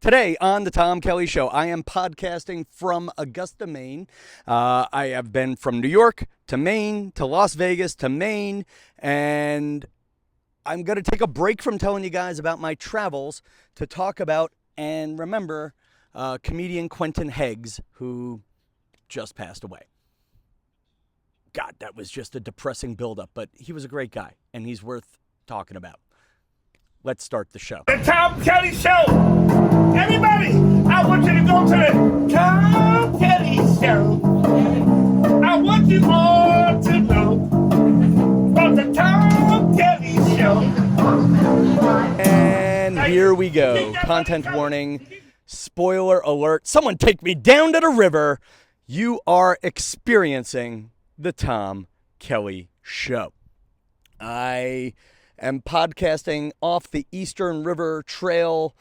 Today on the Tom Kelly Show, I am podcasting from Augusta, Maine. I have been from New York to Maine to Las Vegas to Maine, and I'm going to take a break from telling you guys about my travels to talk about and remember comedian Quentin Heggs, who just passed away. God, that was just a depressing buildup, but he was a great guy, and he's worth talking about. Let's start the show. The Tom Kelly Show. Everybody, I want you to go to the Tom Kelly Show. I want you all to know about the Tom Kelly Show. And here we go. Content warning. Spoiler alert. Someone take me down to the river. You are experiencing the Tom Kelly Show. I am podcasting off the Eastern River Trail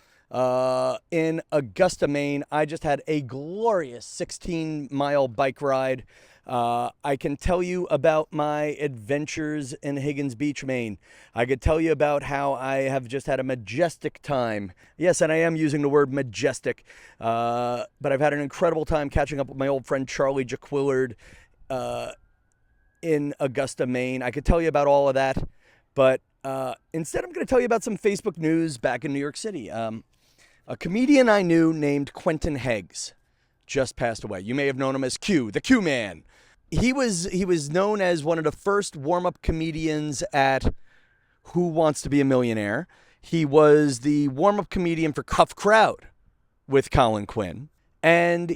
in Augusta, Maine. I just had a glorious 16-mile bike ride. I can tell you about my adventures in Higgins Beach, Maine. I could tell you about how I have just had a majestic time. Yes, and I am using the word majestic, but I've had an incredible time catching up with my old friend Charlie Jaquillard in Augusta, Maine. I could tell you about all of that, but instead I'm going to tell you about some Facebook news back in New York City. A comedian I knew named Quentin Heggs just passed away. You may have known him as Q, the Q Man. He was known as one of the first warm-up comedians at Who Wants to Be a Millionaire. He was the warm-up comedian for Cuff Crowd with Colin Quinn. And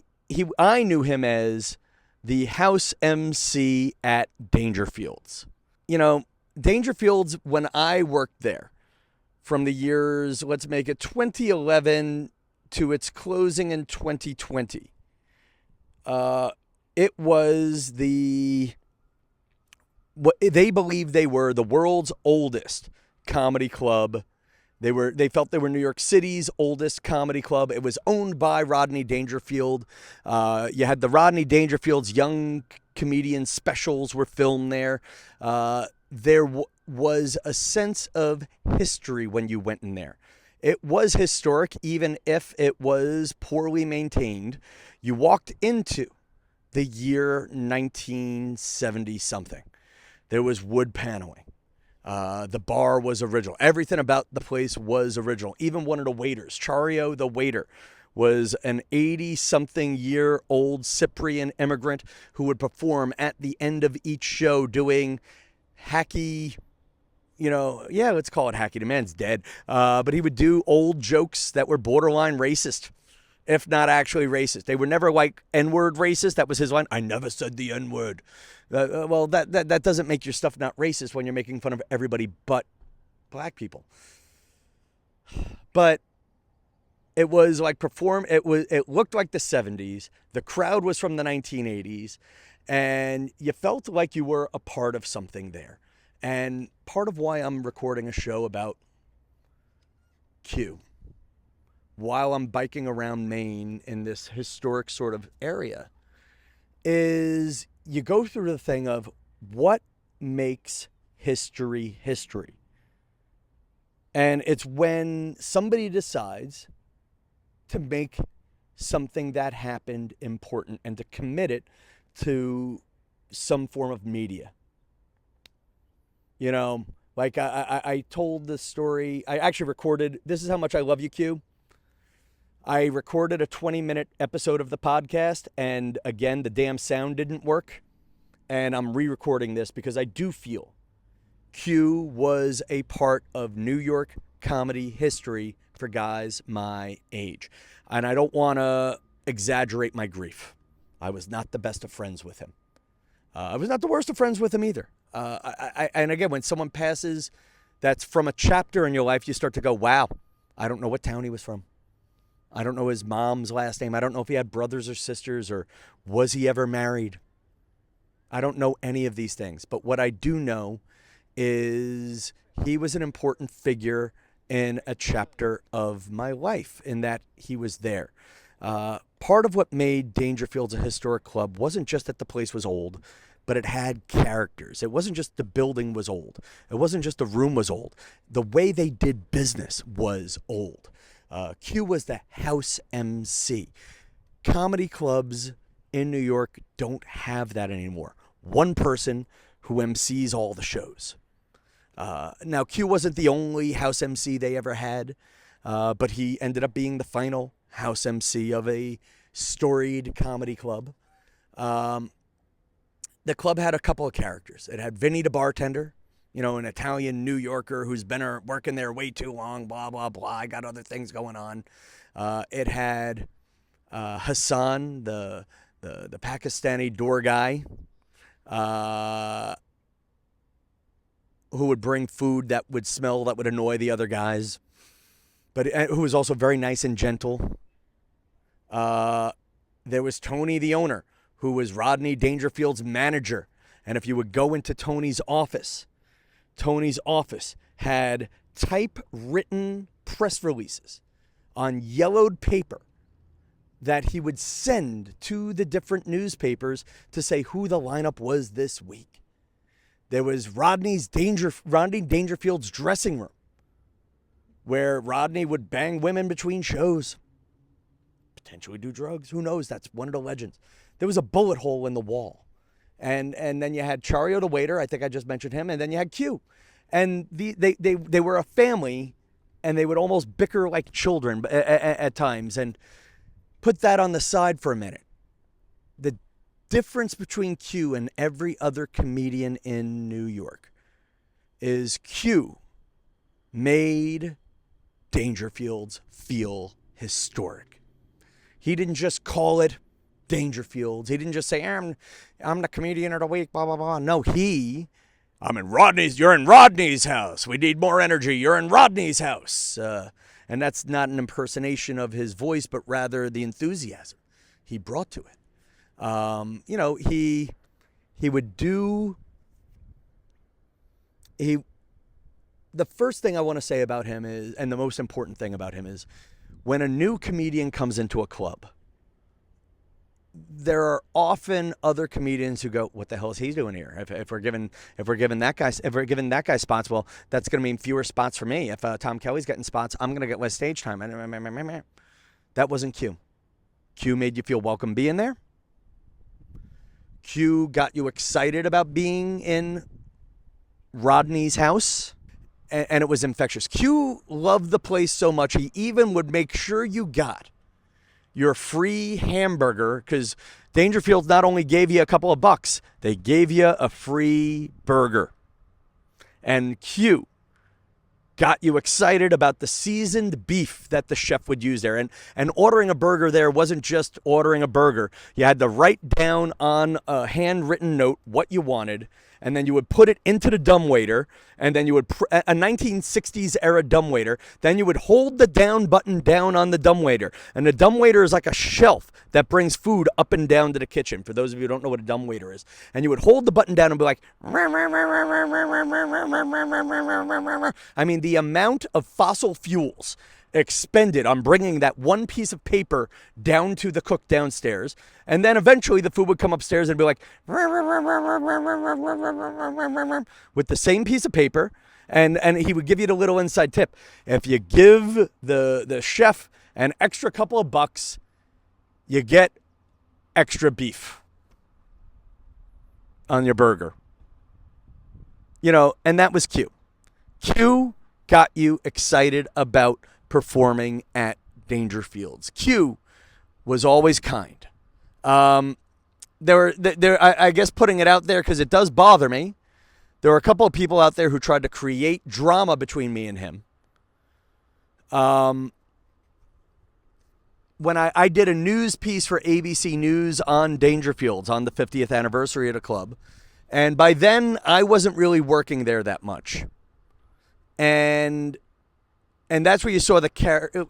I knew him as the house MC at Dangerfield's. You know, Dangerfield's, when I worked there, from the years, let's make it 2011 to its closing in 2020, it was what they believed they were the world's oldest comedy club. They felt they were New York City's oldest comedy club. It was owned by Rodney Dangerfield. You had the Rodney Dangerfield's young comedian specials were filmed there. There was a sense of history when you went in there. It was historic, even if it was poorly maintained. You walked into the year 1970-something. There was wood paneling. The bar was original. Everything about the place was original. Even one of the waiters, Chario the waiter, was an 80-something-year-old Cyprian immigrant who would perform at the end of each show doing hacky, let's call it hacky. The man's dead. But he would do old jokes that were borderline racist, if not actually racist. They were never like N-word racist. That was his line. I never said the N-word. Well, that doesn't make your stuff not racist when you're making fun of everybody but black people. But it was like it looked like the 70s. The crowd was from the 1980s. And you felt like you were a part of something there. And part of why I'm recording a show about Q while I'm biking around Maine in this historic sort of area is you go through the thing of what makes history history. And it's when somebody decides to make something that happened important and to commit it to some form of media. Like I told this story. I actually recorded, this is how much I love you, Q. I recorded a 20-minute episode of the podcast, and again, the damn sound didn't work. And I'm re-recording this because I do feel Q was a part of New York comedy history for guys my age. And I don't want to exaggerate my grief. I was not the best of friends with him. I was not the worst of friends with him either. And again, when someone passes that's from a chapter in your life, you start to go, wow, I don't know what town he was from. I don't know his mom's last name. I don't know if he had brothers or sisters, or was he ever married. I don't know any of these things. But what I do know is he was an important figure in a chapter of my life in that he was there. Part of what made Dangerfield's a historic club wasn't just that the place was old, but it had characters. It wasn't just the building was old. It wasn't just the room was old. The way they did business was old. Q was the house MC. Comedy clubs in New York don't have that anymore. One person who MCs all the shows. Now, Q wasn't the only house MC they ever had, but he ended up being the final house MC of a storied comedy club. The club had a couple of characters. It had Vinny the bartender, an Italian New Yorker who's been working there way too long, blah, blah, blah. I got other things going on. It had Hassan, the Pakistani door guy, who would bring food that would smell, that would annoy the other guys, but who was also very nice and gentle. There was Tony, the owner, who was Rodney Dangerfield's manager. And if you would go into Tony's office had typewritten press releases on yellowed paper that he would send to the different newspapers to say who the lineup was this week. There was Rodney Dangerfield's dressing room, where Rodney would bang women between shows, potentially do drugs. Who knows? That's one of the legends. There was a bullet hole in the wall. And then you had Chario the waiter. I think I just mentioned him. And then you had Q. And they were a family, and they would almost bicker like children at times. And put that on the side for a minute. The difference between Q and every other comedian in New York is Q made Dangerfields feel historic. He didn't just call it Dangerfields. He didn't just say, I'm the comedian of the week, blah, blah, blah. No, you're in Rodney's house. We need more energy. You're in Rodney's house. And that's not an impersonation of his voice, but rather the enthusiasm he brought to it. He would do... The first thing I want to say about him is, and the most important thing about him is, when a new comedian comes into a club, there are often other comedians who go, "What the hell is he doing here? If we're giving that guy spots, well, that's going to mean fewer spots for me. If Tom Kelly's getting spots, I'm going to get less stage time." That wasn't Q. Q made you feel welcome being there. Q got you excited about being in Rodney's house, and it was infectious. Q loved the place so much, he even would make sure you got your free hamburger, because Dangerfield not only gave you a couple of bucks, they gave you a free burger. And Q got you excited about the seasoned beef that the chef would use there. And ordering a burger there wasn't just ordering a burger. You had to write down on a handwritten note what you wanted, and then you would put it into the dumbwaiter, and then you would, a 1960s era dumbwaiter, then you would hold the down button down on the dumbwaiter. And the dumbwaiter is like a shelf that brings food up and down to the kitchen, for those of you who don't know what a dumbwaiter is. And you would hold the button down and be like, I mean, the amount of fossil fuels expended on bringing that one piece of paper down to the cook downstairs, and then eventually the food would come upstairs and be like with the same piece of paper, and he would give you the little inside tip: if you give the chef an extra couple of bucks, you get extra beef on your burger. And that was Q. Q got you excited about performing at Dangerfields. Q was always kind. I guess putting it out there, because it does bother me, there were a couple of people out there who tried to create drama between me and him. When I did a news piece for ABC News on Dangerfields on the 50th anniversary of the club, and by then I wasn't really working there that much. And that's where you saw like there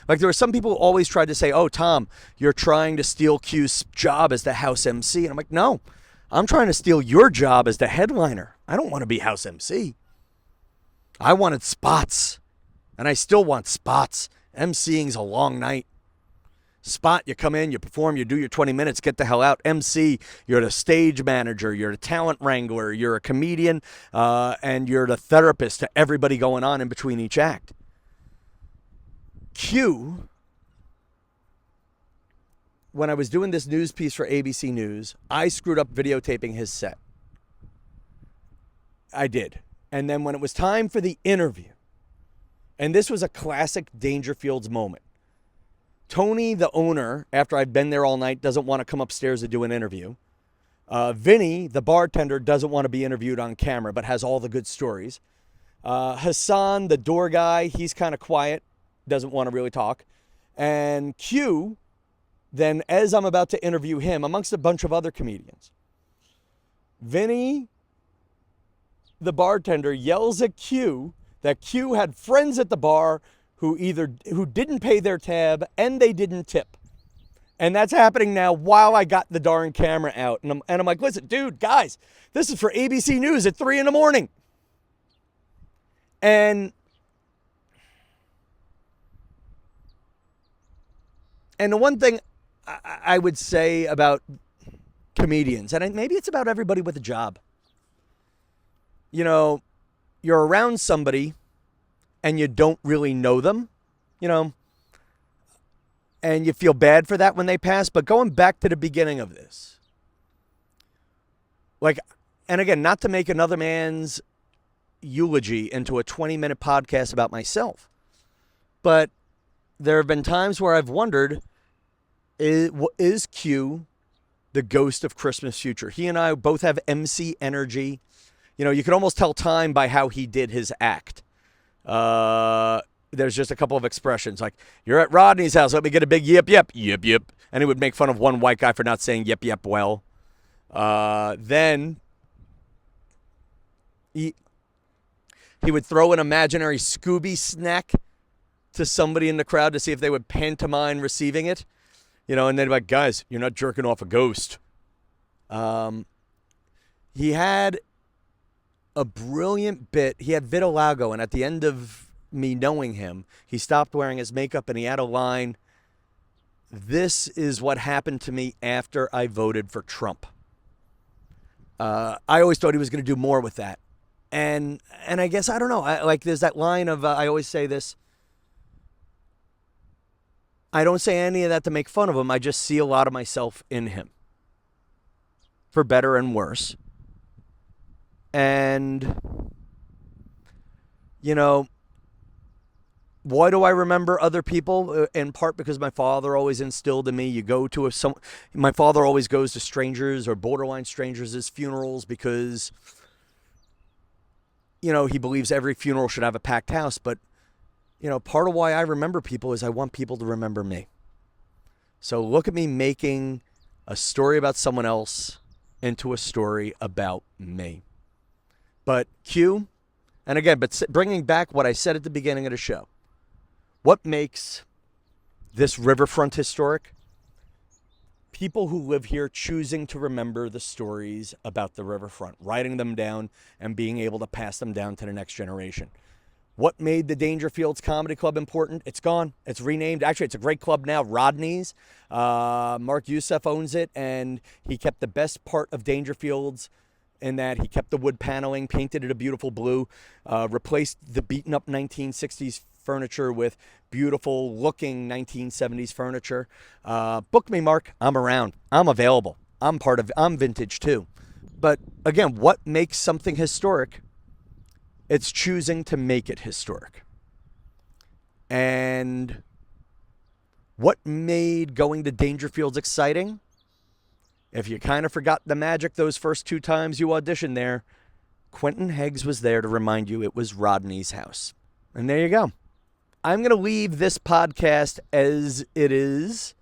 were some people who always tried to say, "Oh, Tom, you're trying to steal Q's job as the house MC." And I'm like, no, I'm trying to steal your job as the headliner. I don't want to be house MC. I wanted spots, and I still want spots. MCing's a long night. Spot, you come in, you perform, you do your 20 minutes, get the hell out. MC, you're the stage manager, you're the talent wrangler, you're a comedian, and you're the therapist to everybody going on in between each act. Q, when I was doing this news piece for ABC News, I screwed up videotaping his set. I did. And then when it was time for the interview, and this was a classic Dangerfield's moment. Tony, the owner, after I've been there all night, doesn't want to come upstairs to do an interview. Vinny, the bartender, doesn't want to be interviewed on camera, but has all the good stories. Hassan, the door guy, he's kind of quiet, doesn't want to really talk. And Q, then as I'm about to interview him, amongst a bunch of other comedians, Vinny, the bartender, yells at Q that Q had friends at the bar who didn't pay their tab and they didn't tip. And that's happening now while I got the darn camera out. And I'm like, listen, dude, guys, this is for ABC News at 3 a.m. And the one thing I would say about comedians, and maybe it's about everybody with a job. You know, you're around somebody and you don't really know them, you know, and you feel bad for that when they pass. But going back to the beginning of this, like, and again, not to make another man's eulogy into a 20-minute podcast about myself, but there have been times where I've wondered, is Q the ghost of Christmas future? He and I both have MC energy. You know, you can almost tell time by how he did his act. There's just a couple of expressions like, you're at Rodney's house, let me get a big yip, yip, yip, yip. And he would make fun of one white guy for not saying yip, yip well. Then he would throw an imaginary Scooby snack to somebody in the crowd to see if they would pantomime receiving it. You know, and they'd be like, guys, you're not jerking off a ghost. He had a brilliant bit. He had vitiligo, and at the end of me knowing him, he stopped wearing his makeup, and he had a line, this is what happened to me after I voted for Trump. I always thought he was going to do more with that. And I guess, I don't know, like there's that line of, I always say this, I don't say any of that to make fun of him. I just see a lot of myself in him, for better and worse. And, you know, why do I remember other people? In part because my father always instilled in me, my father always goes to strangers or borderline strangers' funerals because, you know, he believes every funeral should have a packed house. But, you know, part of why I remember people is I want people to remember me. So look at me making a story about someone else into a story about me. But Q, and again, but bringing back what I said at the beginning of the show, what makes this riverfront historic? People who live here choosing to remember the stories about the riverfront, writing them down and being able to pass them down to the next generation. What made the Dangerfields Comedy Club important? It's gone. It's renamed. Actually, it's a great club now, Rodney's. Mark Youssef owns it, and he kept the best part of Dangerfields in that he kept the wood paneling, painted it a beautiful blue, replaced the beaten-up 1960s furniture with beautiful-looking 1970s furniture. Book me, Mark. I'm around. I'm available. I'm vintage, too. But, again, what makes something historic? It's choosing to make it historic. And what made going to Dangerfields exciting? If you kind of forgot the magic those first 2 times you auditioned there, Quentin Heggs was there to remind you it was Rodney's house. And there you go. I'm going to leave this podcast as it is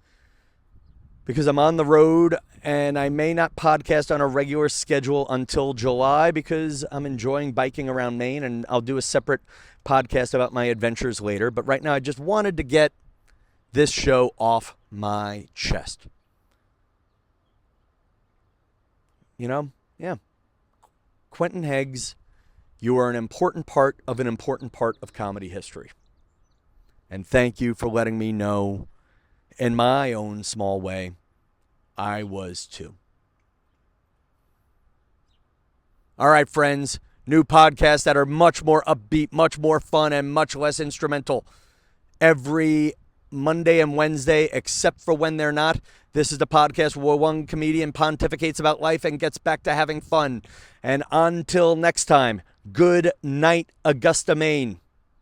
because I'm on the road and I may not podcast on a regular schedule until July because I'm enjoying biking around Maine, and I'll do a separate podcast about my adventures later. But right now, I just wanted to get this show off my chest. You know? Yeah. Quentin Heggs, you are an important part of comedy history. And thank you for letting me know, in my own small way, I was too. All right, friends. New podcasts that are much more upbeat, much more fun, and much less instrumental. every Monday and Wednesday, except for when they're not. This is the podcast where one comedian pontificates about life and gets back to having fun. And until next time, good night, Augusta, Maine.